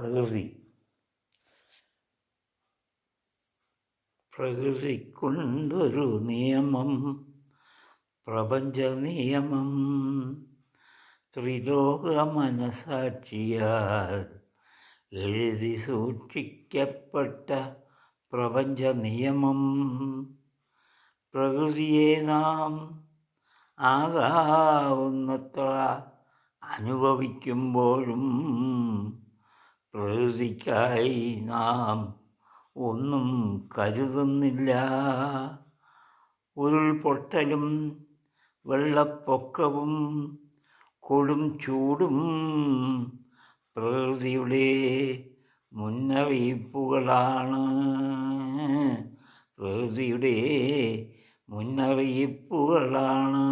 പ്രകൃതി പ്രകൃതിക്കൊണ്ടൊരു നിയമം, പ്രപഞ്ച നിയമം, ത്രിലോക മനസാക്ഷിയാൽ എഴുതി സൂക്ഷിക്കപ്പെട്ട പ്രപഞ്ച നിയമം. പ്രകൃതിയെ നാം ആകാവുന്നത്ര അനുഭവിക്കുമ്പോഴും പ്രകൃതിക്കായി നാം ഒന്നും കരുതുന്നില്ല. ഉരുൾപൊട്ടലും വെള്ളപ്പൊക്കവും കൊടും ചൂടും പ്രകൃതിയുടെ മുന്നറിയിപ്പുകളാണ്. പ്രകൃതിയുടെ മുന്നറിയിപ്പുകളാണ്.